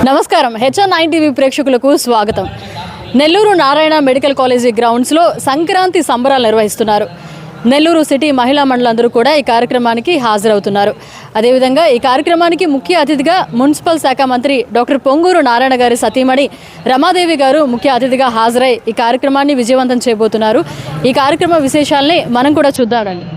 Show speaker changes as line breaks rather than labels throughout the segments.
నమస్కారం హెచ్ఎన్9 టీవీ ప్రేక్షకులకు స్వాగతం. నెల్లూరు నారాయణ మెడికల్ కాలేజీ గ్రౌండ్స్లో సంక్రాంతి సంబరాలు నిర్వహిస్తున్నారు. నెల్లూరు సిటీ మహిళా మండలందరూ కూడా ఈ కార్యక్రమానికి హాజరవుతున్నారు. అదేవిధంగా ఈ కార్యక్రమానికి ముఖ్య అతిథిగా మున్సిపల్ శాఖ మంత్రి డాక్టర్ పొంగూరు నారాయణ గారి సతీమణి రమాదేవి గారు ముఖ్య అతిథిగా హాజరై ఈ కార్యక్రమాన్ని విజయవంతం చేయబోతున్నారు. ఈ కార్యక్రమ విశేషాలని మనం కూడా చూద్దామండి.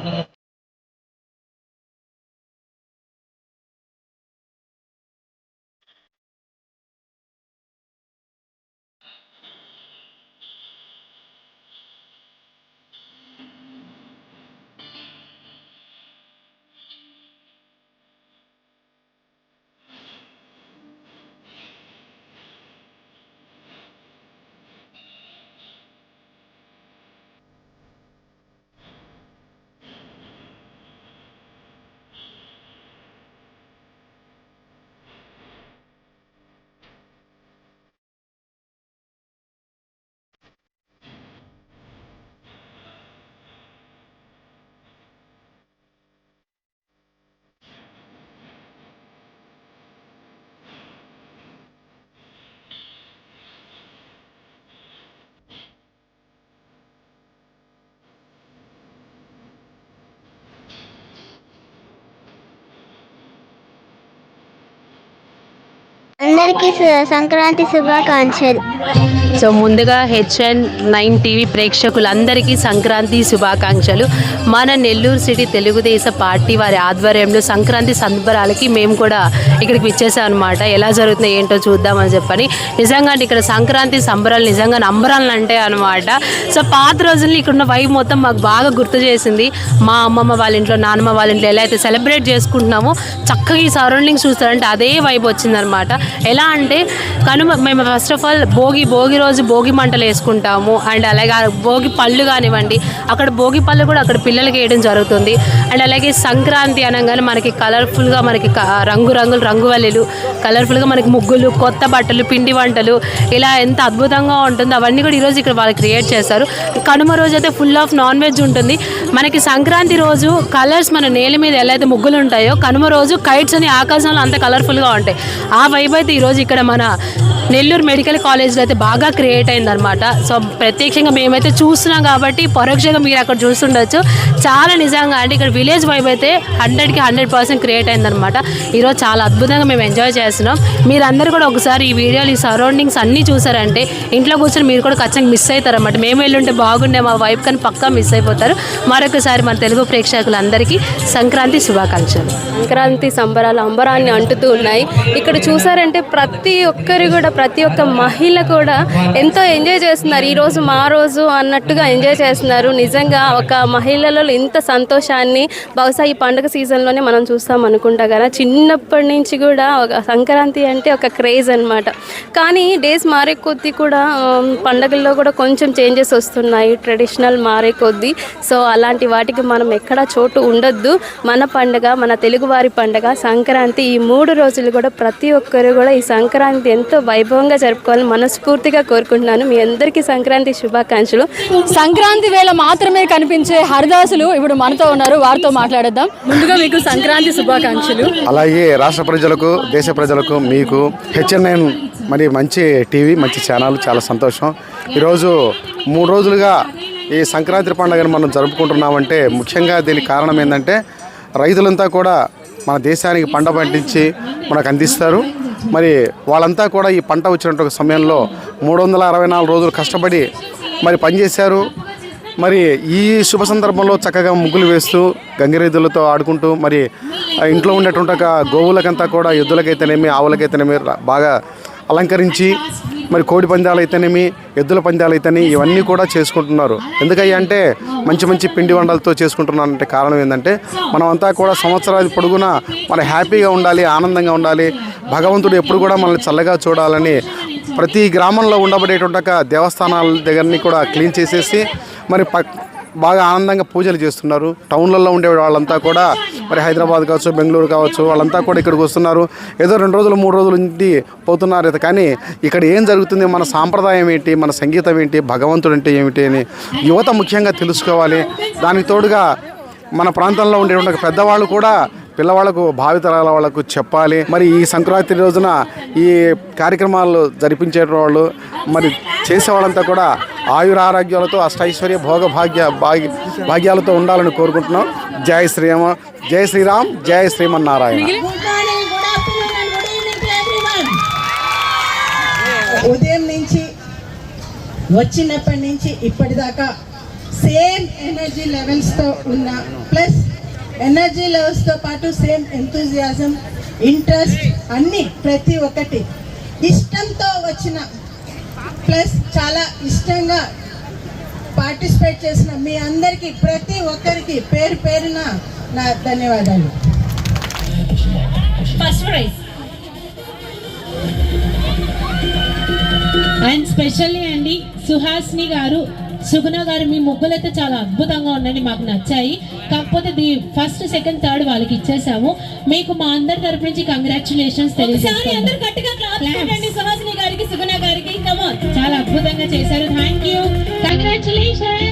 అందరికీ సంక్రాంతి శుభాకాంక్షలు.
సో ముందుగా హెచ్ఎన్9 టీవీ ప్రేక్షకులందరికీ సంక్రాంతి శుభాకాంక్షలు. మన నెల్లూరు సిటీ తెలుగుదేశం పార్టీ వారి ఆధ్వర్యంలో సంక్రాంతి సంబరాలకి మేము కూడా ఇక్కడికి విచ్చేసాం అనమాట. ఎలా జరుగుతుందో ఏంటో చూద్దామని చెప్పని. నిజంగా ఇక్కడ సంక్రాంతి సంబరాలు నిజంగా నంబరాలు అంటే అనమాట. సో పాత రోజుల్లో ఇక్కడున్న వైబ్ మొత్తం మాకు బాగా గుర్తు చేసింది. మా అమ్మమ్మ వాళ్ళ ఇంట్లో, నాన్నమ్మ వాళ్ళ ఇంట్లో ఎలా అయితే సెలబ్రేట్ చేసుకుంటున్నామో చక్కగా ఈ సరౌండింగ్స్ చూస్తారంటే అదే వైబ్ వచ్చిందనమాట. ఎలా అంటే మేము ఫస్ట్ ఆఫ్ ఆల్ భోగి రోజు భోగి మంటలు వేసుకుంటాము. అండ్ అలాగే భోగి పళ్ళు కానివ్వండి, అక్కడ భోగి పళ్ళు కూడా అక్కడ పిల్లలకి వేయడం జరుగుతుంది. అండ్ అలాగే సంక్రాంతి అనగానే మనకి కలర్ఫుల్గా మనకి రంగువల్లిలు కలర్ఫుల్గా మనకి ముగ్గులు, కొత్త బట్టలు, పిండి వంటలు ఇలా ఎంత అద్భుతంగా ఉంటుందో అవన్నీ కూడా ఈరోజు ఇక్కడ వాళ్ళు క్రియేట్ చేస్తారు. కనుమ రోజు అయితే ఫుల్ ఆఫ్ నాన్ వెజ్ ఉంటుంది. మనకి సంక్రాంతి రోజు కలర్స్ మన నేల మీద ఎలా అయితే ముగ్గులు ఉంటాయో, కనుమ రోజు కైట్స్ అని ఆకాశంలో అంత కలర్ఫుల్గా ఉంటాయి. ఆ వైబ్ అయితే ఈరోజు ఇక్కడ మన నెల్లూరు మెడికల్ కాలేజ్లో అయితే బాగా క్రియేట్ అయిందనమాట. సో ప్రత్యక్షంగా మేమైతే చూస్తున్నాం కాబట్టి పరోక్షంగా మీరు అక్కడ చూస్తుండొచ్చు. చాలా నిజంగా అంటే ఇక్కడ విలేజ్ వైబ్ అయితే 100కి 100% క్రియేట్ అయిందనమాట. ఈరోజు చాలా అద్భుతంగా మేము ఎంజాయ్ చేస్తున్నాం. మీరందరూ కూడా ఒకసారి ఈ వీడియోలు, ఈ సరౌండింగ్స్ అన్నీ చూసారంటే ఇంట్లో కూర్చొని మీరు కూడా ఖచ్చితంగా మిస్ అవుతారన్నమాట. మేము వెళ్ళుంటే బాగుండే మా వైబ్ కానీ పక్కా మిస్ అయిపోతారు. మరొకసారి మన తెలుగు ప్రేక్షకులందరికీ సంక్రాంతి శుభాకాంక్షలు.
సంక్రాంతి సంబరాలు అంబరాన్ని అంటుతూ ఉన్నాయి. ఇక్కడ చూసారంటే ప్రతి ఒక్కరు కూడా, ప్రతి ఒక్క మహిళ కూడా ఎంతో ఎంజాయ్ చేస్తున్నారు. ఈరోజు మా రోజు అన్నట్టుగా ఎంజాయ్ చేస్తున్నారు. నిజంగా ఒక మహిళలలో ఇంత సంతోషాన్ని బహుశా ఈ పండుగ సీజన్లోనే మనం చూస్తాం అనుకుంటా కదా. చిన్నప్పటి నుంచి కూడా ఒక సంక్రాంతి అంటే ఒక క్రేజ్ అనమాట. కానీ డేస్ మారే కొద్దీ కూడా పండుగల్లో కూడా కొంచెం చేంజెస్ వస్తున్నాయి, ట్రెడిషనల్ మారే కొద్దీ. సో అలాంటి వాటికి మనం ఎక్కడా చోటు ఉండొద్దు. మన పండుగ, మన తెలుగువారి పండుగ సంక్రాంతి, ఈ 3 రోజులు కూడా ప్రతి ఒక్కరు కూడా ఈ సంక్రాంతి ఎంతో వైభవంగా జరుపుకోవాలని మనస్ఫూర్తిగా కోరుకుంటున్నాను. మీ అందరికీ సంక్రాంతి శుభాకాంక్షలు.
సంక్రాంతి వేళ మాత్రమే కనిపించే హరిదాసులు ఇప్పుడు మనతో ఉన్నారు. వారితో మాట్లాడేద్దాం. ముందుగా మీకు సంక్రాంతి శుభాకాంక్షలు.
అలాగే రాష్ట్ర ప్రజలకు, దేశ ప్రజలకు, మీకు హెచ్ఎన్9 మరి మంచి టీవీ, మంచి ఛానల్, చాలా సంతోషం. ఈరోజు 3 రోజులుగా ఈ సంక్రాంతి పండుగను మనం జరుపుకుంటున్నామంటే ముఖ్యంగా దీనికి కారణం ఏంటంటే రైతులంతా కూడా మన దేశానికి పంట పండించి మనకు అందిస్తారు. మరి వాళ్ళంతా కూడా ఈ పంట వచ్చినటువంటి సమయంలో 364 రోజులు కష్టపడి మరి పనిచేశారు. మరి ఈ శుభ సందర్భంలో చక్కగా ముగ్గులు వేస్తూ గంగిరెద్దులతో ఆడుకుంటూ మరి ఇంట్లో ఉండేటువంటి గోవులకంతా కూడా, ఎద్దులకైతేనేమి, ఆవులకైతేనేమి బాగా అలంకరించి మరి కోడి పందాలు అయితేనేమి, ఎద్దుల పందాలు అయితేనే ఇవన్నీ కూడా చేసుకుంటున్నారు. ఎందుకయ్యా అంటే మంచి మంచి పిండి వంటలతో చేసుకుంటున్నారంటే కారణం ఏంటంటే మనమంతా కూడా సంవత్సరాది పొడుగునా మన హ్యాపీగా ఉండాలి, ఆనందంగా ఉండాలి, భగవంతుడు ఎప్పుడు కూడా మనల్ని చల్లగా చూడాలని ప్రతి గ్రామంలో ఉండబడేటువంటి దేవస్థానాల దగ్గరని కూడా క్లీన్ చేసేసి మరి బాగా ఆనందంగా పూజలు చేస్తున్నారు. టౌన్లలో ఉండే వాళ్ళంతా కూడా మరి హైదరాబాద్ కావచ్చు, బెంగళూరు కావచ్చు, వాళ్ళంతా కూడా ఇక్కడికి వస్తున్నారు. ఏదో 2 రోజులు 3 రోజులు ఉండి పోతున్నారు. కానీ ఇక్కడ ఏం జరుగుతుంది, మన సాంప్రదాయం ఏంటి, మన సంగీతం ఏంటి, భగవంతుడు అంటే ఏమిటి అని యువత ముఖ్యంగా తెలుసుకోవాలి. దానికి తోడుగా మన ప్రాంతంలో ఉండేటువంటి పెద్దవాళ్ళు కూడా పిల్లవాళ్ళకు భావితరాల వాళ్ళకు చెప్పాలి. మరి ఈ సంక్రాంతి రోజున ఈ కార్యక్రమాలు జరిపించే వాళ్ళు మరి చేసేవాళ్ళంతా కూడా ఆయురారోగ్యాలతో అష్టైశ్వర్య భోగ భాగ్యాలతో ఉండాలని కోరుకుంటున్నాం. జై శ్రీరామ్, జై శ్రీరామ్, జై శ్రీమన్నారాయణ.
ఉదయం నుంచి వచ్చినప్పటి నుంచి ఇప్పటిదాకా సేమ్ ఎనర్జీ లెవెల్స్తో ఉన్న, ప్లస్ ఎనర్జీ లెవెల్స్తో పాటు సేమ్ ఎంతూజియాజం, ఇంట్రెస్ట్ అన్నీ ప్రతి ఒక్కటి ఇష్టంతో వచ్చిన, ప్లస్ చాలా ఇష్టంగా పార్టిసిపేట్ చేసిన మీ అందరికీ ప్రతి ఒక్కరికి పేరు పేరున నా ధన్యవాదాలు.
ఫస్ట్ ప్రైజ్ అండ్ స్పెషల్లీ అండి సుహాసిని గారు, సుగుణ గారు, మీ ముగ్గులైతే చాలా అద్భుతంగా ఉండండి, మాకు నచ్చాయి. కాకపోతే ఫస్ట్ సెకండ్ థర్డ్ వాళ్ళకి ఇచ్చేసాము. మీకు మా అందరి తరపు నుంచి కంగ్రాచులేషన్స్ తెలియజేస్తాను. సుహాసిని గారికి, సుగుణ గారికి చాలా అద్భుతంగా చేశారు. Thank you, congratulation.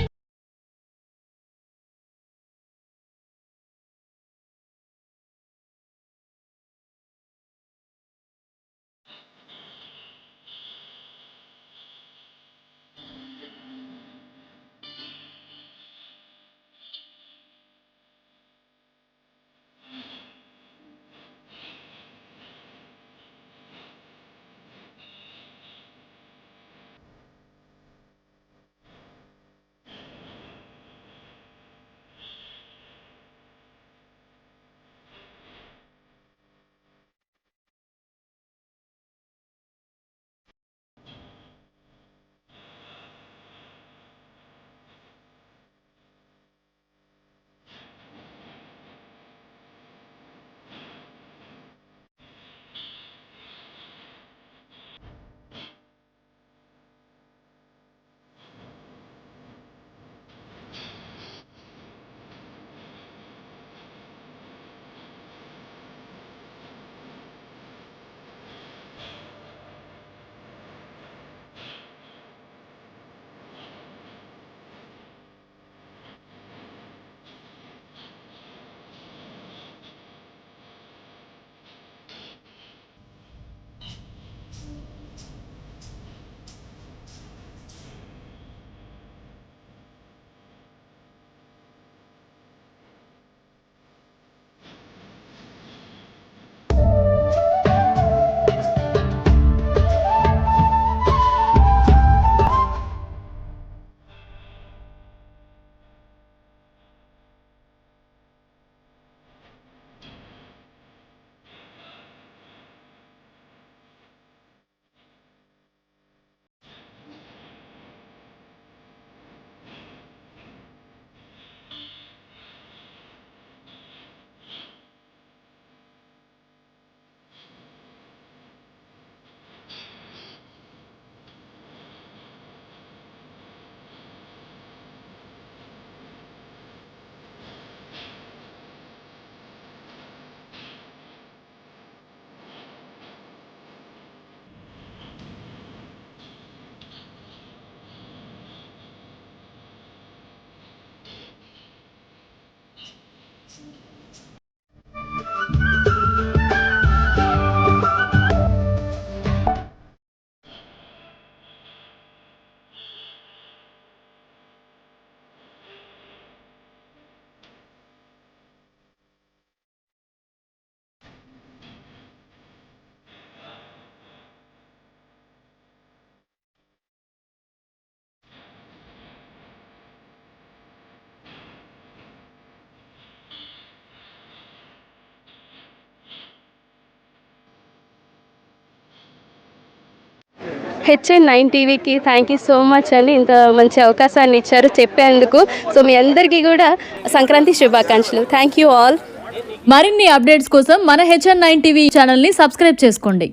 HN9 టీవీకి థ్యాంక్ యూ సో మచ్ అండి, ఇంత మంచి అవకాశాన్ని ఇచ్చారు చెప్పేందుకు. సో మీ అందరికీ కూడా సంక్రాంతి శుభాకాంక్షలు. Thank you all.
మరిన్ని అప్డేట్స్ కోసం మన HN9 టీవీ ఛానల్ని సబ్స్క్రైబ్ చేసుకోండి.